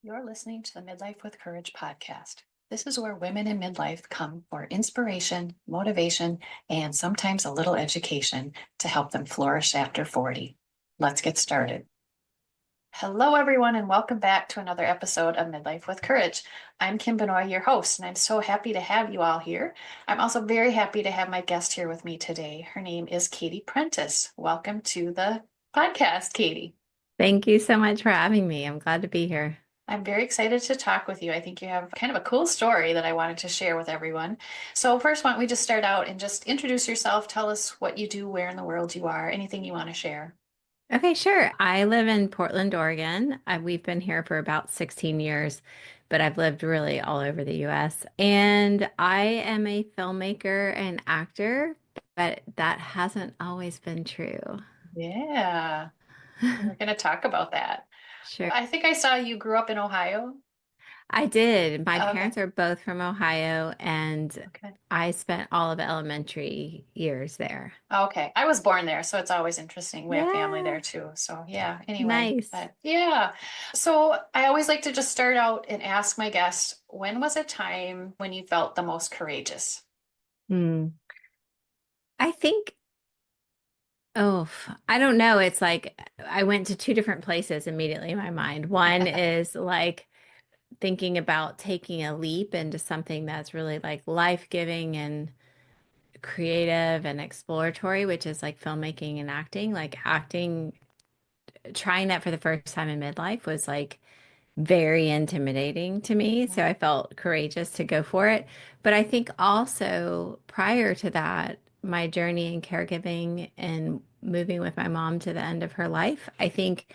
You're listening to the Midlife with Courage podcast. This is where women in midlife come for inspiration, motivation, and sometimes a little education to help them flourish after 40. Let's get started. Hello, everyone, and welcome back to another episode of Midlife with Courage. I'm Kim Benoit, your host, and I'm so happy to have you all here. I'm also very happy to have my guest here with me today. Her name is Katie Prentiss. Welcome to the podcast, Katie. Thank you so much for having me. I'm glad to be here. I'm very excited to talk with you. I think you have kind of a cool story that I wanted to share with everyone. So first, why don't we just start out and just introduce yourself, tell us what you do, where in the world you are, anything you want to share. Okay, sure. I live in Portland, Oregon. We've been here for about 16 years, but I've lived really all over the US. And I am a filmmaker and actor, but that hasn't always been true. Yeah, we're going to talk about that. Sure. I think I saw you grew up in Ohio. I did. My Okay. parents are both from Ohio, and Okay. I spent all of elementary years there. Okay. I was born there, so it's always interesting. We have family there Yeah, too. So yeah, anyway, nice. but yeah. So I always like to just start out and ask my guests, when was a time when you felt the most courageous? Hmm. I think Oh, I don't know. It's like I went to two different places immediately in my mind. One is like thinking about taking a leap into something that's really like life-giving and creative and exploratory, which is like filmmaking and acting. Like acting, trying that for the first time in midlife was like very intimidating to me. So I felt courageous to go for it. But I think also prior to that, my journey in caregiving and moving with my mom to the end of her life, I think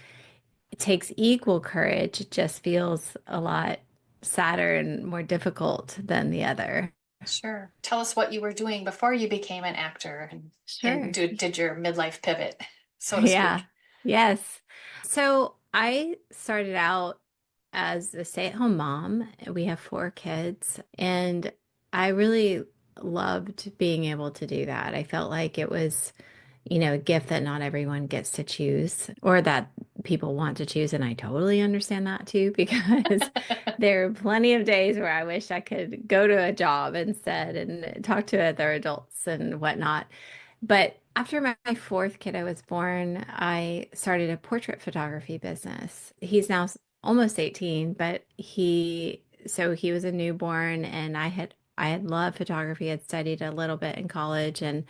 it takes equal courage. It just feels a lot sadder and more difficult than the other. Sure. Tell us what you were doing before you became an actor and Sure. did your midlife pivot, so to Yeah. speak. Yes. So I started out as a stay-at-home mom. We have four kids, and I really loved being able to do that. I felt like it was, a gift that not everyone gets to choose or that people want to choose. And I totally understand that too, because there are plenty of days where I wish I could go to a job instead and talk to other adults and whatnot. But after my fourth kid I was born, I started a portrait photography business. He's now almost 18, but he was a newborn and I had loved photography, had studied a little bit in college and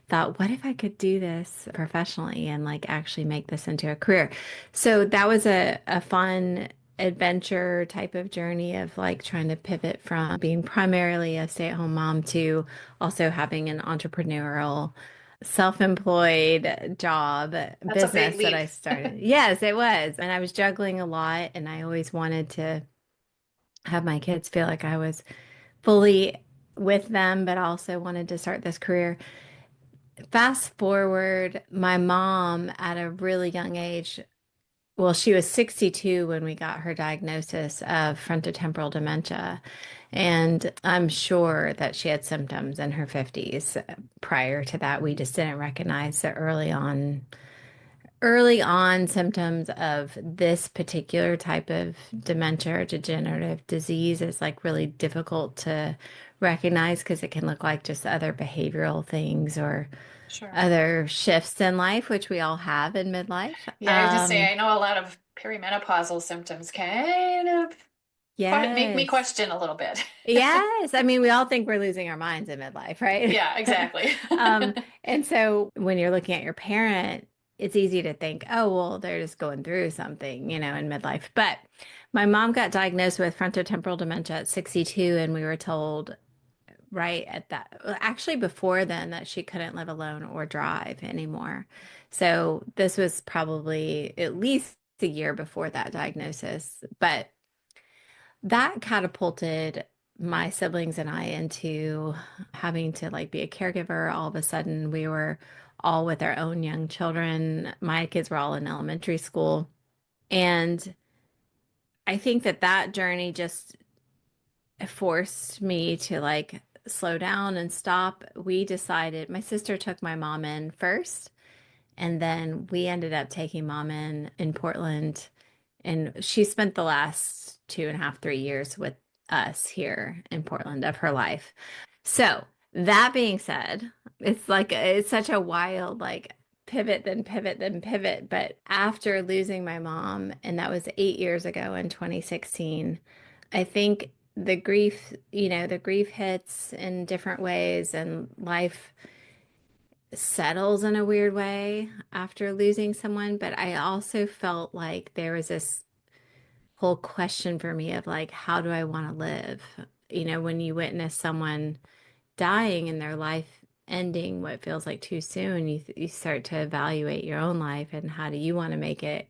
thought, what if I could do this professionally and like actually make this into a career? So that was a fun adventure type of journey of like trying to pivot from being primarily a stay-at-home mom to also having an entrepreneurial self-employed job That's a big business that leap. I started. Yes, it was. And I was juggling a lot and I always wanted to have my kids feel like I was fully with them, but also wanted to start this career. Fast forward, my mom at a really young age, well, she was 62 when we got her diagnosis of frontotemporal dementia. And I'm sure that she had symptoms in her 50s. Prior to that, we just didn't recognize the early on symptoms of this particular type of dementia or degenerative disease is like really difficult to recognize because it can look like just other behavioral things or Sure. other shifts in life, which we all have in midlife. Yeah, I was just say I know a lot of perimenopausal symptoms kind of make me Yes. question a little bit. Yes. I mean, we all think we're losing our minds in midlife, right? Yeah, exactly. And so when you're looking at your parent, it's easy to think, oh, well, they're just going through something, in midlife. But my mom got diagnosed with frontotemporal dementia at 62, and we were told right at that, well, actually before then, that she couldn't live alone or drive anymore. So this was probably at least a year before that diagnosis. But that catapulted my siblings and I into having to like be a caregiver. All of a sudden, we were all with our own young children. My kids were all in elementary school. And I think that journey just forced me to like slow down and stop. We decided, my sister took my mom in first, and then we ended up taking mom in Portland And she spent the last 2.5, 3 years with us here in Portland of her life. So that being said, it's such a wild like pivot, then pivot, then pivot. But after losing my mom, and that was 8 years ago in 2016, I think the grief hits in different ways and life settles in a weird way after losing someone. But I also felt like there was this whole question for me of like, how do I want to live? When you witness someone dying and their life ending what feels like too soon, you start to evaluate your own life and how do you want to make it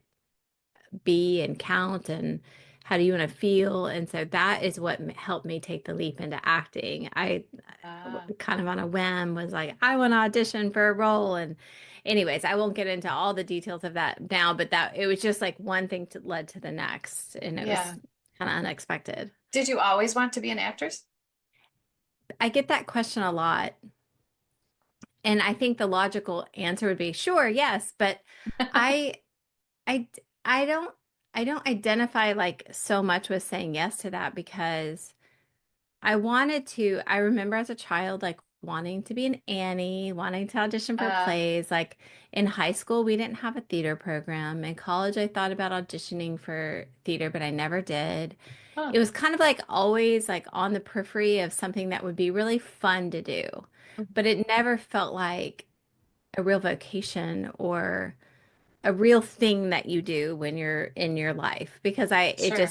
be and count and how do you want to feel? And so that is what helped me take the leap into acting. I Ah, kind of on a whim was like, I want to audition for a role. And anyways, I won't get into all the details of that now, but that it was just like one thing led to the next. And it was yeah. kind of unexpected. Did you always want to be an actress? I get that question a lot. And I think the logical answer would be sure, yes, but I I I don't identify like so much with saying yes to that because I remember as a child like wanting to be an Annie, wanting to audition for Uh, plays. Like in high school, we didn't have a theater program. In college, I thought about auditioning for theater, but I never did. huh. It was kind of like always like on the periphery of something that would be really fun to do, but it never felt like a real vocation or a real thing that you do when you're in your life because Sure.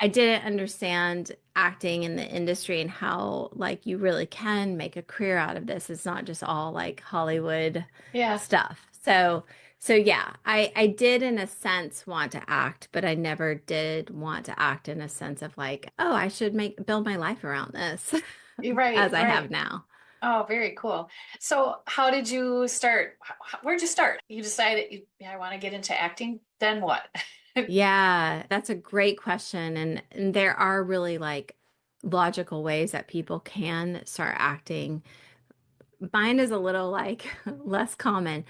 I didn't understand acting in the industry and how like you really can make a career out of this. It's not just all like Hollywood Yeah. stuff. So yeah, I did in a sense want to act, but I never did want to act in a sense of like, oh, I should make build my life around this You're right, as I have right. now. Oh, very cool. So, how did you start? Where'd you start? You decided, yeah, I want to get into acting. Then what? Yeah, that's a great question. And there are really like logical ways that people can start acting. Mine is a little like less common.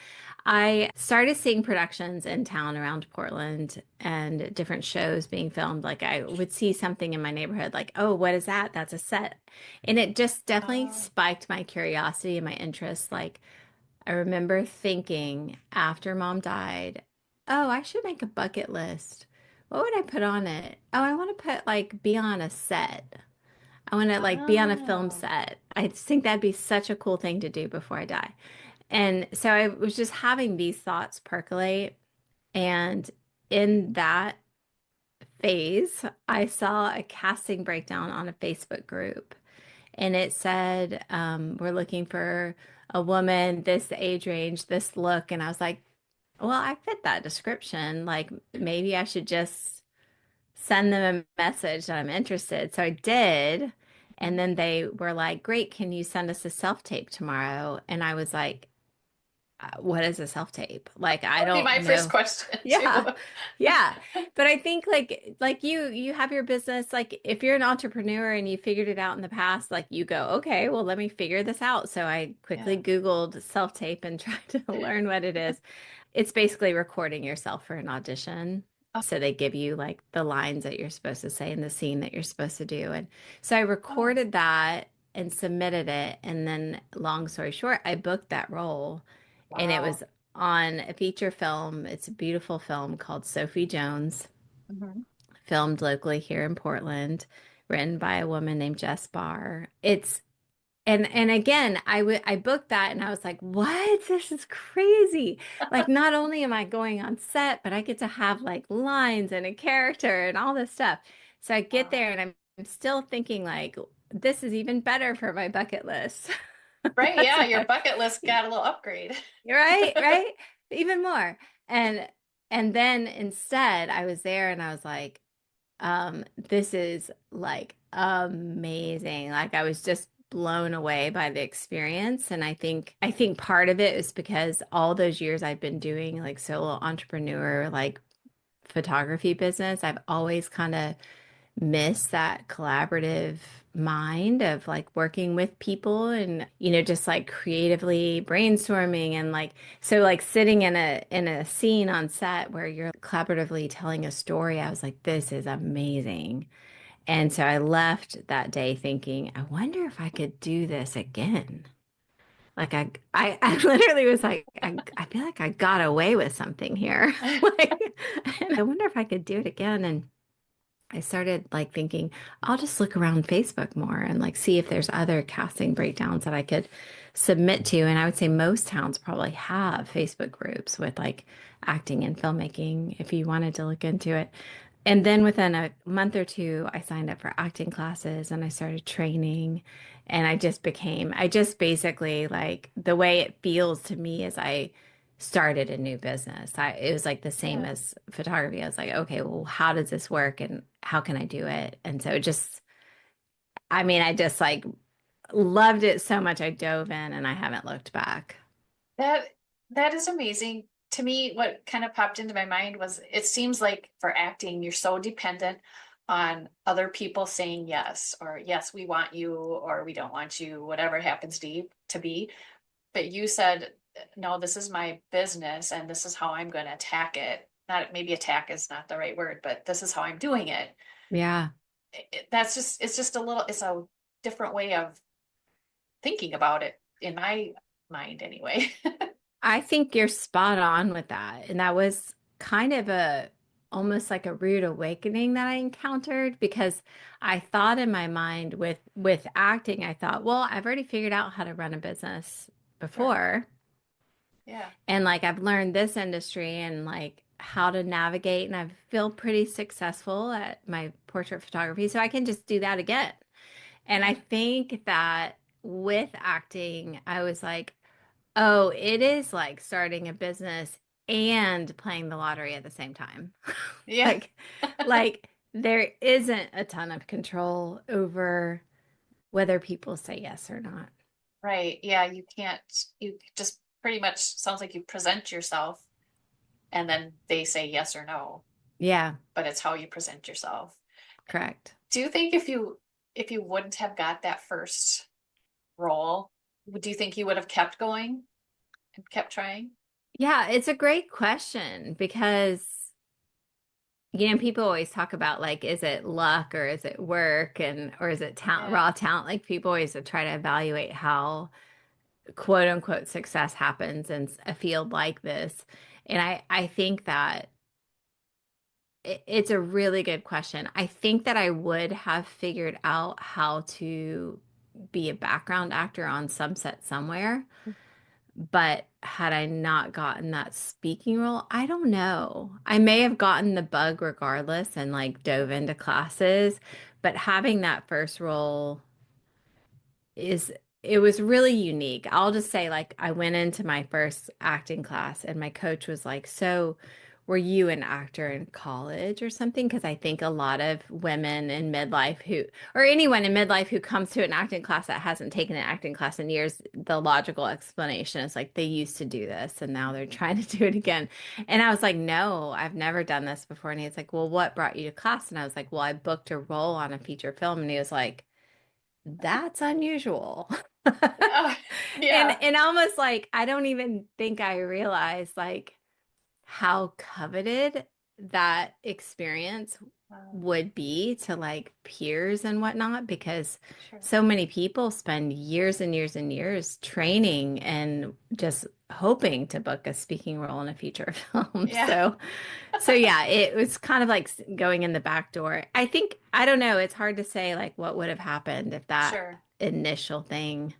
I started seeing productions in town around Portland and different shows being filmed. Like I would see something in my neighborhood, like, oh, what is that? That's a set. And it just definitely Oh, spiked my curiosity and my interest. Like I remember thinking after mom died, oh, I should make a bucket list. What would I put on it? Oh, I want to put like be on a set. I want to like be on a film oh, set. I just think that'd be such a cool thing to do before I die. And so I was just having these thoughts percolate. And in that phase, I saw a casting breakdown on a Facebook group. And it said, we're looking for a woman, this age range, this look. And I was like, well, I fit that description. Like maybe I should just send them a message that I'm interested. So I did. And mhm. then they were like, great, can you send us a self-tape tomorrow? And I was like, what is a self-tape? Like, That I would be don't my first know. question too. Yeah. Yeah. But I think like you have your business, like if you're an entrepreneur and you figured it out in the past, like you go, okay, well, let me figure this out. So I quickly Yeah. Googled self-tape and tried to learn what it is. It's basically recording yourself for an audition. Oh, So they give you like the lines that you're supposed to say and the scene that you're supposed to do. And so I oh, recorded that and submitted it. And then long story short, I booked that role and it wow. was on a feature film. It's a beautiful film called Sophie Jones, Mhm. filmed locally here in Portland, written by a woman named Jess Barr. It's and again, I booked that and I was like, "What? This is crazy." Like not only am I going on set, but I get to have like lines and a character and all this stuff. So I get Wow. there and I'm still thinking like this is even better for my bucket list. Right. That's Yeah. what Your bucket list got a little upgrade. you're right, right? Even more. And and then instead I was there and I was like, this is like amazing. Like I was just blown away by the experience. And I think part of it is because all those years I've been doing like solo entrepreneur, like photography business, I've always kind of miss that collaborative mind of like working with people and just like creatively brainstorming and like so like sitting in a scene on set where you're collaboratively telling a story. I was like, this is amazing. And so I left that day thinking, I wonder if I could do this again. Like I literally was like, I feel like I got away with something here. Like, and I wonder if I could do it again. And I started like thinking, I'll just look around Facebook more and like see if there's other casting breakdowns that I could submit to. And I would say most towns probably have Facebook groups with like acting and filmmaking if you wanted to look into it. And then within a month or two, I signed up for acting classes and I started training. And I just basically like the way it feels to me is I started a new business. It was like the same Yeah. as photography. I was like, okay, well, how does this work and how can I do it? And so I mean, I just like loved it so much. I dove in and I haven't looked back. That that is amazing. To me, what kind of popped into my mind was it seems like for acting, you're so dependent on other people saying yes, or yes, we want you, or we don't want you, whatever it happens to be. But you said, no, this is my business and this is how I'm going to attack it. Not maybe attack is not the right word, but this is how I'm doing it. Yeah. That's just, it's just it's a different way of thinking about it in my mind anyway. I think you're spot on with that. And that was kind of almost like a rude awakening that I encountered because I thought in my mind with acting, I thought, well, I've already figured out how to run a business Sure. before. Yeah. And like I've learned this industry and like how to navigate and I feel pretty successful at my portrait photography. So I can just do that again. And I Yeah. think that with acting, I was like, oh, it is like starting a business and playing the lottery at the same time. Yeah. Like, like there isn't a ton of control over whether people say yes or not. Right. Yeah. You can't, you just pretty much sounds like you present yourself and then they say yes or no, Yeah, but it's how you present yourself. correct. Do you think if you wouldn't have got that first role, do you think you would have kept going and kept trying? Yeah, it's a great question because, people always talk about like, is it luck or is it work and or is it talent, Yeah. raw talent? Like people always try to evaluate how quote unquote success happens in a field like this. And I think that it's a really good question. I think that I would have figured out how to be a background actor on some set somewhere. But had I not gotten that speaking role, I don't know. I may have gotten the bug regardless and like dove into classes, but having that first role is it was really unique. I'll just say like I went into my first acting class and my coach was like, "So, were you an actor in college or something?" Because I think a lot of women in midlife who or anyone in midlife who comes to an acting class that hasn't taken an acting class in years, the logical explanation is like they used to do this and now they're trying to do it again. And I was like, "No, I've never done this before." And he's like, "Well, what brought you to class?" And I was like, "Well, I booked a role on a feature film." And he was like, that's unusual. Oh, yeah. And almost like I don't even think I realized like how coveted that experience Um, would be to like peers and whatnot because sure. so many people spend years and years and years training and just hoping to book a speaking role in a feature film. Yeah. So yeah, it was kind of like going in the back door. I think, I don't know, it's hard to say like what would have happened if that Sure. initial thing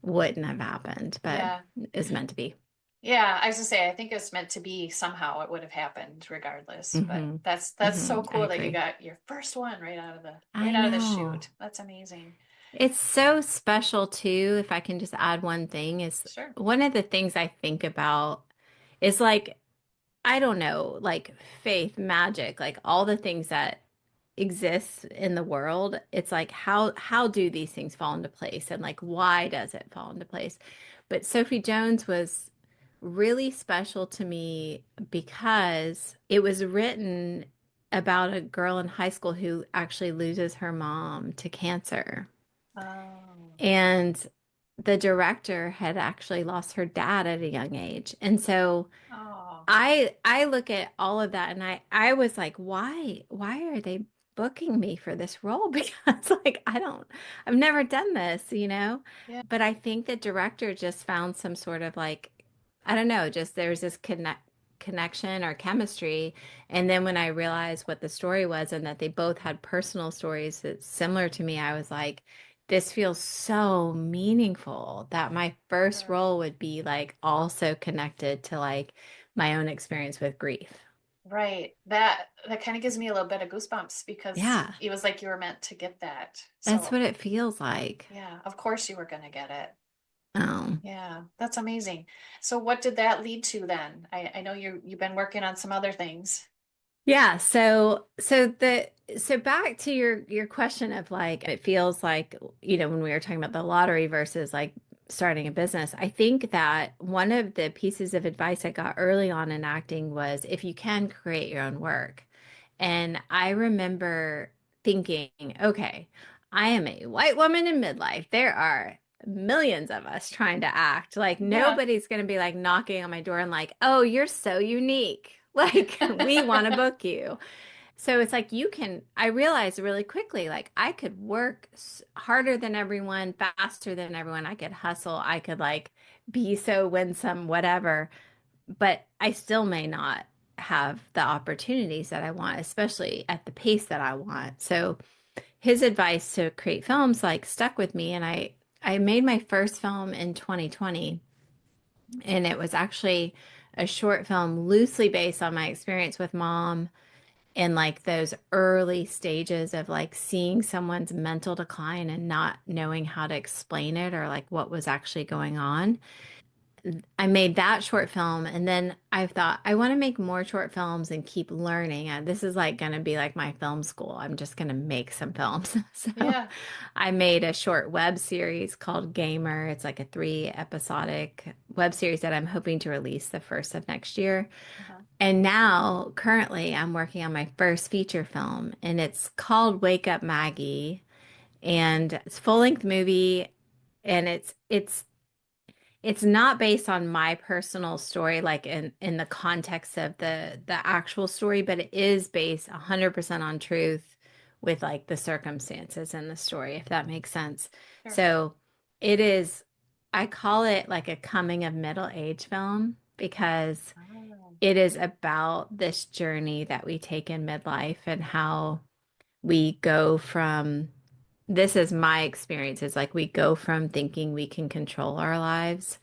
wouldn't have happened, but Yeah. it's meant to be. Yeah, I was gonna say, I think it's meant to be somehow it would have happened regardless. But Hmm. that's so I cool that you agree. got your first one right I out of the know. chute. That's amazing. It's so special too, if I can just add one thing, is Sure. one of the things I think about is like, I don't know, like faith, magic, like all the things that exist in the world. It's like how do these things fall into place and like why does it fall into place? But Sophie Jones was really special to me because it was written about a girl in high school who actually loses her mom to cancer. Oh, And the director had actually lost her dad at a young age. And so oh, I look at all of that and I was like, why are they booking me for this role? Because like I've never done this, you know? yeah, But I think the director just found some sort of like, I don't know, just there's this connection or chemistry. And then when I realized what the story was and that they both had personal stories that's similar to me, I was like, this feels so meaningful that my first sure. role would be like also connected to like my own experience with grief. Right. That kind of gives me a little bit of goosebumps because Yeah, it was like you were meant to get that. that's So, what it feels like. yeah, of course you were going to get it. Um, Yeah, that's amazing. So what did that lead to then? I know you've been working on some other things. yeah, so back to your question of like it feels like, when we were talking about the lottery versus like starting a business, I think that one of the pieces of advice I got early on in acting was if you can create your own work. And I remember thinking, okay, I am a white woman in midlife. There are millions of us trying to act. Like Yeah. nobody's going to be like knocking on my door and like, "Oh, you're so unique. Like we want to book you." So it's like I realized really quickly, like I could work harder than everyone, faster than everyone. I could hustle. I could like be so winsome, whatever, but I still may not have the opportunities that I want, especially at the pace that I want. So his advice to create films like stuck with me, and I made my first film in 2020, and it was actually a short film loosely based on my experience with mom in like those early stages of like seeing someone's mental decline and not knowing how to explain it or like what was actually going on. I made that short film, and then I thought I want to make more short films and keep learning. And this is like going to be like my film school. I'm just going to make some films. So Yeah. I made a short web series called Gamer. It's like a 3 episodic web series that I'm hoping to release the first of next year. Uh-huh. And now, currently, I'm working on my first feature film, and it's called Wake Up Maggie, and it's a full-length movie, and it's not based on my personal story, like in the context of the actual story, but it is based 100% on truth with like the circumstances in the story, if that makes sense. Sure. So it is, I call it like a coming of middle age film because Oh, it is about this journey that we take in midlife and how we go from, this is my experience, is like we go from thinking we can control our lives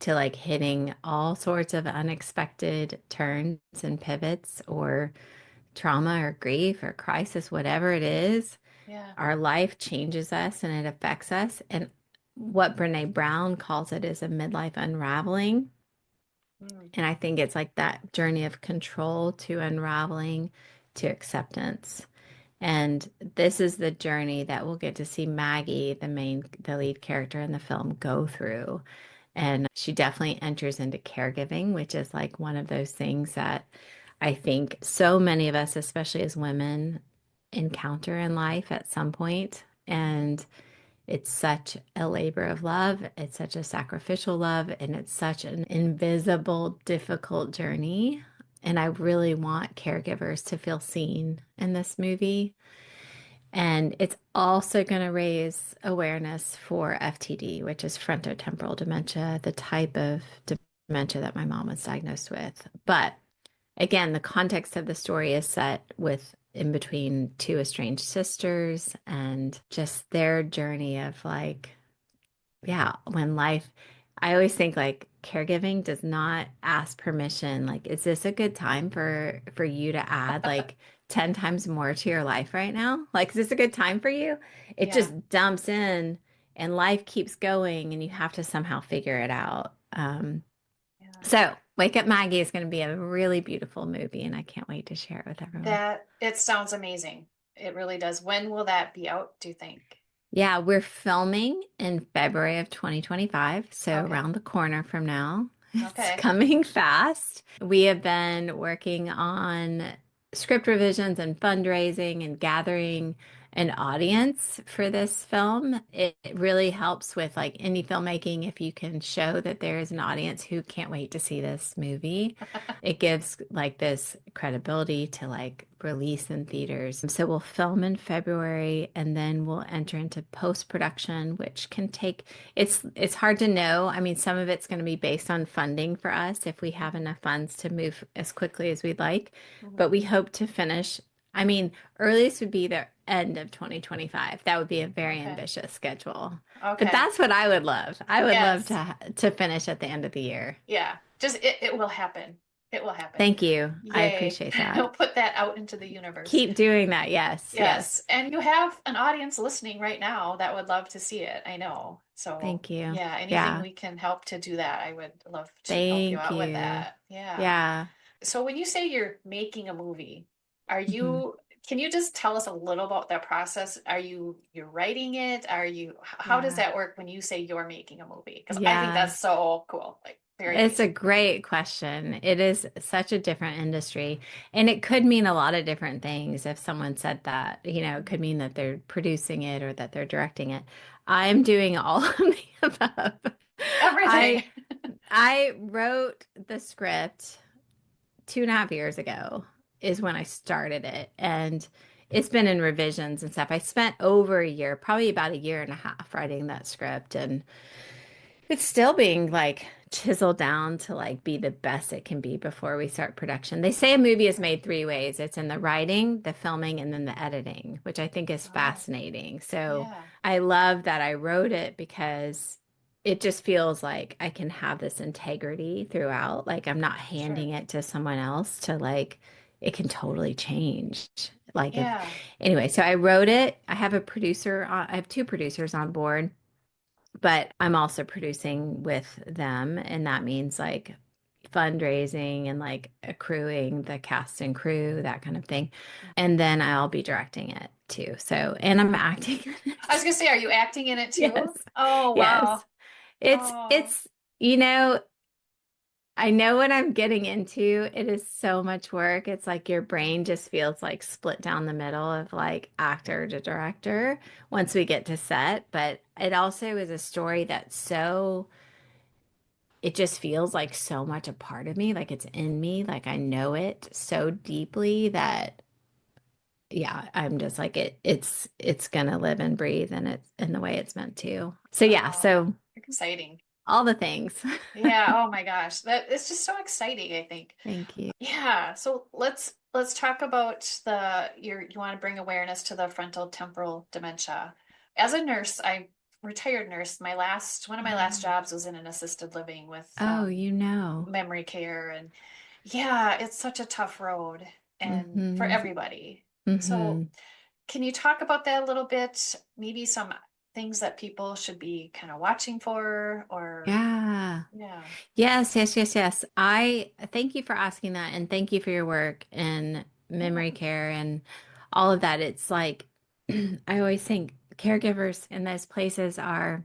to like hitting all sorts of unexpected turns and pivots or trauma or grief or crisis, whatever it is. yeah. Our life changes us and it affects us. And what Brene Brown calls it is a midlife unraveling. Mm. And I think it's like that journey of control to unraveling to acceptance. And this is the journey that we'll get to see Maggie, the lead character in the film, go through. And she definitely enters into caregiving, which is like one of those things that I think so many of us, especially as women, encounter in life at some point. And it's such a labor of love. It's such a sacrificial love, and it's such an invisible, difficult journey. And I really want caregivers to feel seen in this movie. And it's also going to raise awareness for FTD, which is frontotemporal dementia, the type of dementia that my mom was diagnosed with. But again, the context of the story is set with in between two estranged sisters and just their journey of like, yeah, when life, I always think like caregiving does not ask permission. Like, is this a good time for you to add like 10 times more to your life right now? Like, is this a good time for you? It Yeah. just dumps in and life keeps going and you have to somehow figure it out. Yeah. So Wake Up Maggie is going to be a really beautiful movie and I can't wait to share it with everyone. That it sounds amazing. It really does. When will that be out, do you think? Yeah, we're filming in February of 2025, so Okay. around the corner from now. It's Okay. coming fast. We have been working on script revisions and fundraising and gathering an audience for this film. It really helps with like indie filmmaking if you can show that there is an audience who can't wait to see this movie. It gives like this credibility to like release in theaters. So we'll film in February and then we'll enter into post-production, which can take it's hard to know. I mean, some of it's going to be based on funding for us if we have enough funds to move as quickly as we'd like. But Mhm. we hope to finish. I mean, earliest would be the end of 2025. That would be a very Okay. ambitious schedule. But Okay. that's what I would love. I would love Yes. to finish at the end of the year. Yeah. Just it will happen. It will happen. Thank you. I Yay. appreciate that. He'll put that out into the universe. Keep doing that. Yes, yes. Yes. And you have an audience listening right now that would love to see it. I know. So, Thank you. yeah, anything Yeah. we can help to do that, I would love to help you Thank out with you. that. Yeah. Yeah. So when you say you're making a movie, are Mhm. you, can you just tell us a little about that process? Are you're writing it? How does Yeah. that work when you say you're making a movie? Because I think Yeah. that's so cool, like very It's a amazing. great question. It is such a different industry, and it could mean a lot of different things if someone said that. It could mean that they're producing it or that they're directing it. I'm doing all of the above. Everything. I I wrote the script 2.5 years ago is when I started it, and it's been in revisions and stuff. I spent over a year, probably about a year and a half writing that script, and it's still being like chiseled down to like be the best it can be before we start production. They say a movie is Sure. made three ways. It's in the writing, the filming, and then the editing, which I think is Oh, fascinating. So yeah, I love that I wrote it because it just feels like I can have this integrity throughout. Like I'm not sure. handing it to someone else to like it can totally change. Like if Yeah. anyway, so I wrote it. I have two producers on board, but I'm also producing with them, and that means like fundraising and like accruing the cast and crew, that kind of thing. And then I'll be directing it too. So, and I'm acting in I was it. gonna say, are you acting in it Yes. too? Oh, Yes. wow. It's Oh, it's you know, I know what I'm getting into. It is so much work. It's like your brain just feels like split down the middle of like actor to director once we get to set. But it also is a story that's so, it just feels like so much a part of me, like it's in me, like I know it so deeply that yeah, I'm just like it's gonna live and breathe and it's in the way it's meant to. So yeah, oh, so exciting. all the things. Yeah, oh my gosh. That it's just so exciting, I think. Thank you. Yeah, so let's talk about you want to bring awareness to the frontal temporal dementia. As a nurse, I retired nurse. My last one of my last Oh, jobs was in an assisted living with oh, you know. memory care, and yeah, it's such a tough road and for Mm-hmm. everybody. So Mm-hmm. can you talk about that a little bit? Maybe some things that people should be kind of watching for or Yeah. yeah. Yes, yes, yes, yes. I thank you for asking that and thank you for your work in Yeah. memory care and all of that. It's like I always think caregivers in those places are,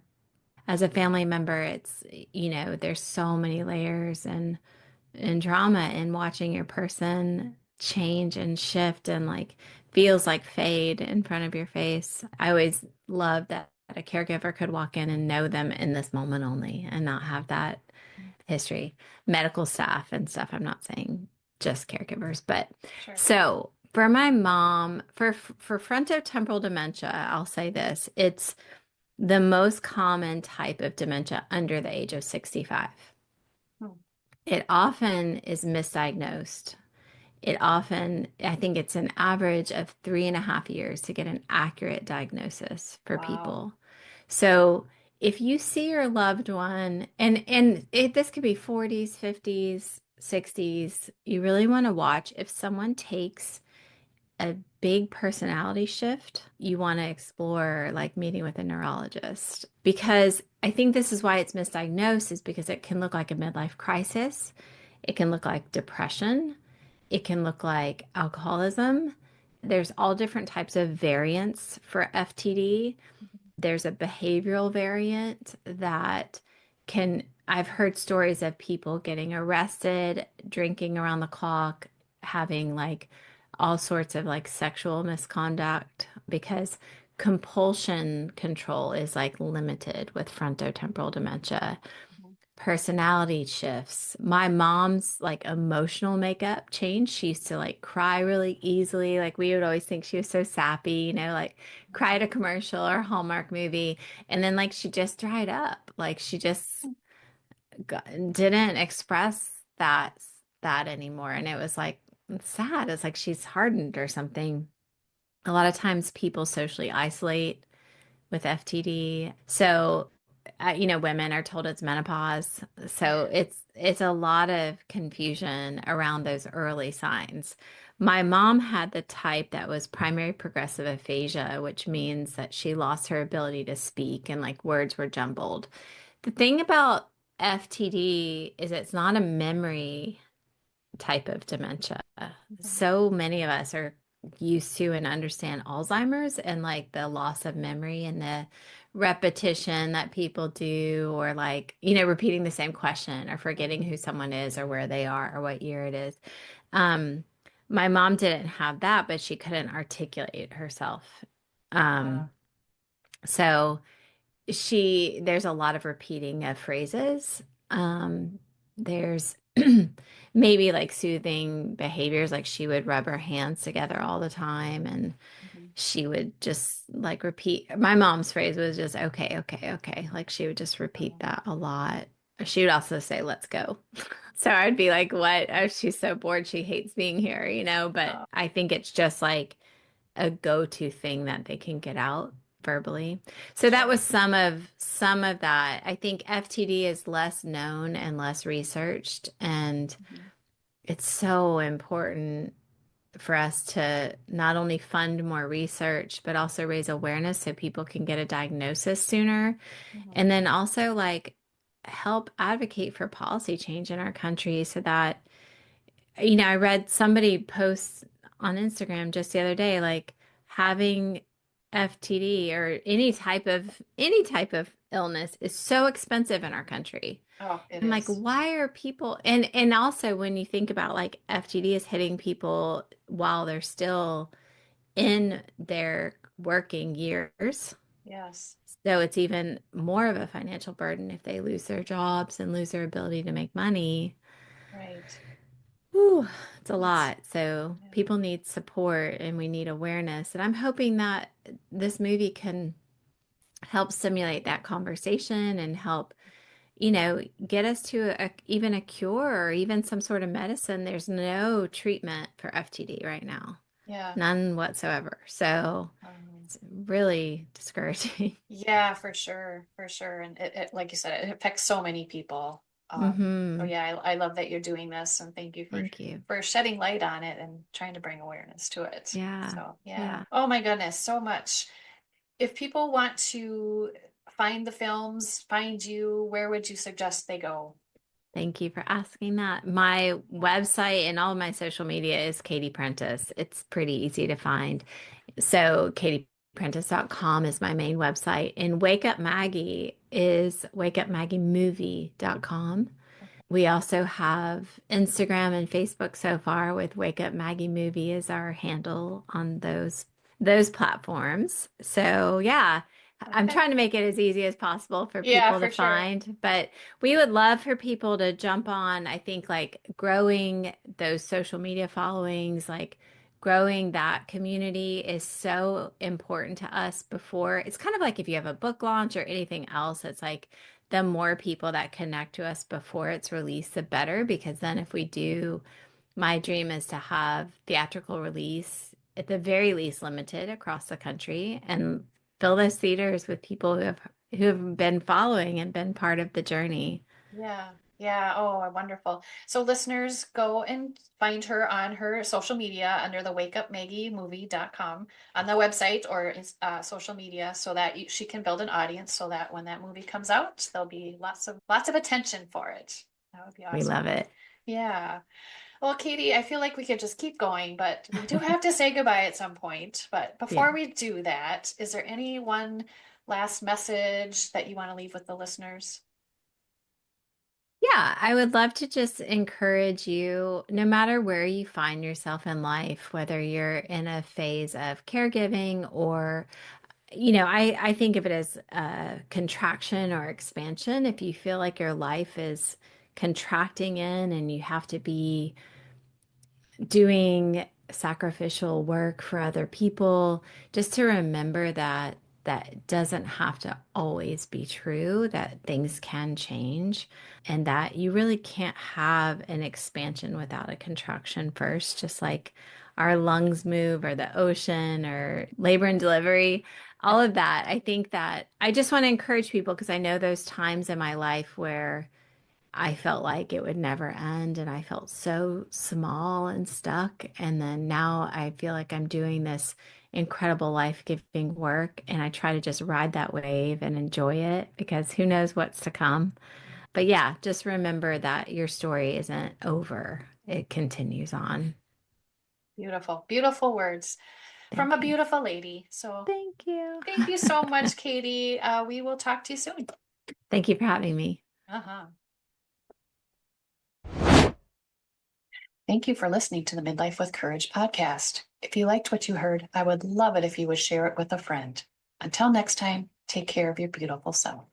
as a family member, there's so many layers and drama in watching your person change and shift and like feels like fade in front of your face. I always love that a caregiver could walk in and know them in this moment only and not have that history. Medical staff and stuff, I'm not saying just caregivers, but Sure. so for my mom, for frontotemporal dementia, I'll say this, it's the most common type of dementia under the age of 65. Hmm. It often is misdiagnosed. I think it's an average of 3.5 years to get an accurate diagnosis for Wow. people. So if you see your loved one, this could be 40s, 50s, 60s, you really want to watch if someone takes a big personality shift, you want to explore like meeting with a neurologist because I think this is why it's misdiagnosed is because it can look like a midlife crisis. It can look like depression. It can look like alcoholism. There's all different types of variants for FTD. There's a behavioral variant that I've heard stories of people getting arrested, drinking around the clock, having like all sorts of like sexual misconduct because compulsion control is like limited with frontotemporal dementia. Mhm. Personality shifts. My mom's like emotional makeup changed. She used to like cry really easily. Like we would always think she was so sappy, like cry at a commercial or a Hallmark movie. And then like she just dried up. Like she just didn't express that anymore. And it was like it's sad. It's like she's hardened or something. A lot of times people socially isolate with FTD. So, women are told it's menopause. So Yeah. it's a lot of confusion around those early signs. My mom had the type that was primary progressive aphasia, which means that she lost her ability to speak and like words were jumbled. The thing about FTD is it's not a memory type of dementia. Mhm. So many of us are used to and understand Alzheimer's and like the loss of memory and the repetition that people do, or like, repeating the same question or forgetting who someone is or where they are or what year it is. Um, my mom didn't have that, but she couldn't articulate herself. Uh, Um, so there's a lot of repeating of phrases. There's maybe like soothing behaviors, like she would rub her hands together all the time and mhm. she would just like repeat. My mom's phrase was just okay, okay, okay. Like she would just repeat Um, that a lot. She would also say, let's go. So I'd be like, what? Oh, she's so bored. She hates being here, but uh, I think it's just like a go-to thing that they can get out verbally. So that was sure. some of that. I think FTD is less known and less researched, and Mhm. it's so important for us to not only fund more research, but also raise awareness so people can get a diagnosis sooner. Mhm. And then also like help advocate for policy change in our country so that I read somebody post on Instagram just the other day, like having FTD or any type of illness is so expensive in our country. Oh, it I'm like, is. why are people and also when you think about like FTD is hitting people while they're still in their working years. Yes. So it's even more of a financial burden if they lose their jobs and lose their ability to make money. Right. Whew, it's a That's, lot. So yeah. people need support and we need awareness. And I'm hoping that this movie can help stimulate that conversation and help, get us to even a cure or even some sort of medicine. There's no treatment for FTD right now, Yeah. none whatsoever. So Um, it's really discouraging. yeah, for sure. For sure. And like you said, it affects so many people. So Hmm. yeah, I love that you're doing this and thank you Thank you. for shedding light on it and trying to bring awareness to it. Yeah. So yeah. Yeah. Oh my goodness, so much. If people want to find the films, find you, where would you suggest they go? Thank you for asking that. My website and all my social media is Katie Prentiss. It's pretty easy to find. So katieprentiss.com is my main website. And Wake Up Maggie is wakeupmaggiemovie.com. We also have Instagram and Facebook so far with Wake Up Maggie Movie is our handle on those platforms. So yeah, I'm Okay. trying to make it as easy as possible for Yeah, people to for sure. find, but we would love for people to jump on. I think like growing those social media followings, like growing that community is so important to us before. It's kind of like if you have a book launch or anything else, it's like the more people that connect to us before it's released, the better. Because then, if we do, my dream is to have theatrical release at the very least limited across the country and fill those theaters with people who have been following and been part of the journey. Yeah. Yeah. Oh, wonderful. So listeners, go and find her on her social media under the wakeupmaggiemovie.com on the website or social media so that she can build an audience so that when that movie comes out, there'll be lots of attention for it. That would be We awesome. love it. Yeah. Well, Katie, I feel like we could just keep going, but we do have to say goodbye at some point. But Yeah. before we do that, is there any one last message that you want to leave with the listeners? Yeah, I would love to just encourage you, no matter where you find yourself in life, whether you're in a phase of caregiving or, I think of it as a contraction or expansion. If you feel like your life is contracting in and you have to be doing sacrificial work for other people, just to remember that that doesn't have to always be true, that things can change, and that you really can't have an expansion without a contraction first, just like our lungs move or the ocean or labor and delivery. All of that. I think that I just want to encourage people because I know those times in my life where I felt like it would never end and I felt so small and stuck. And then now I feel like I'm doing this incredible life-giving work and I try to just ride that wave and enjoy it because who knows what's to come. But yeah, just remember that your story isn't over. It continues on. Beautiful, beautiful words from a Thank you. beautiful lady. So Thank you. thank you so much, Katie. We will talk to you soon. Thank you for having me. Uh-huh. Thank you for listening to the Midlife with Courage podcast. If you liked what you heard, I would love it if you would share it with a friend. Until next time, take care of your beautiful self.